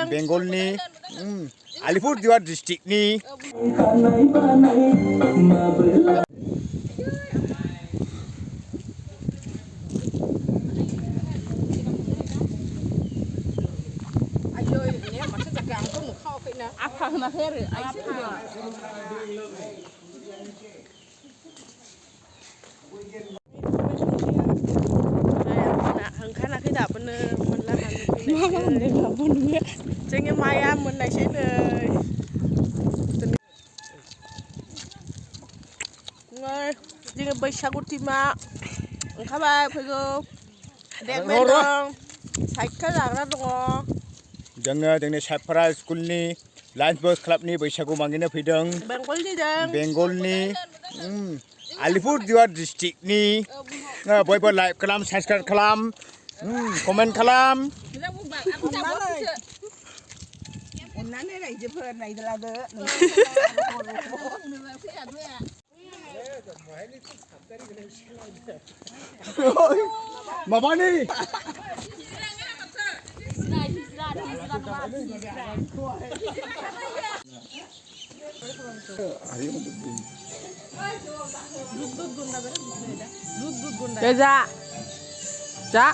बेंगलनि Alipurduar डिस्ट्रिक्टनि apa kena kere apa hangkana cái đạp bên mình là hàng này là bên nữa trên cái mai am mình này sẽ đời ngay trên cái Bwisagu tima wnkharby phải go đẹp bên đó sạch cái là nó đó जोङो जोंनि साइफारा स्कुलनि launch बक्स क्लाबनि बैसागु मागिनो फैदों बेंगलनि आलिपुरदुवार डिस्ट्रिक्टनि बयबो like खालाम subscribe खालाम कमेन्ट खालाम अननानै रायजोफोर नायदोलादो माबानि जा जा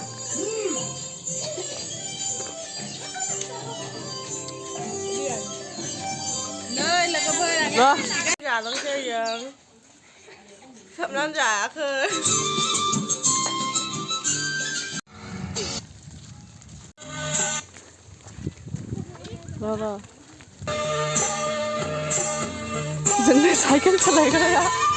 nơi là cái phơi là cái gà nó chơi giỡn sắp nó giả khơi rồi dừng lại 사이클 타래 그래야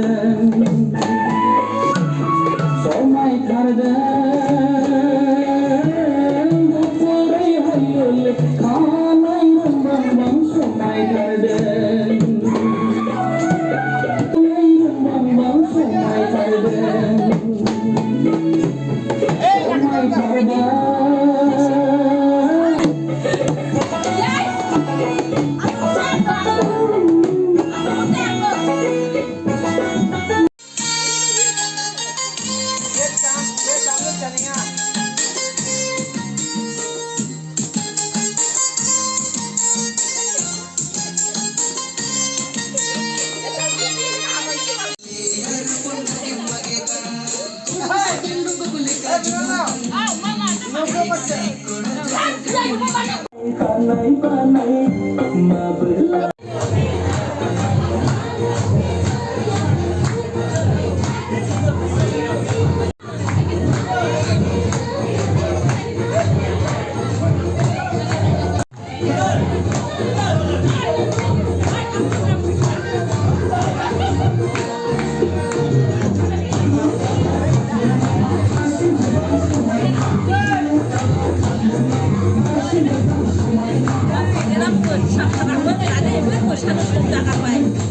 Hãy subscribe cho kênh Ghiền Mì Gõ để không bỏ lỡ những video hấp dẫn.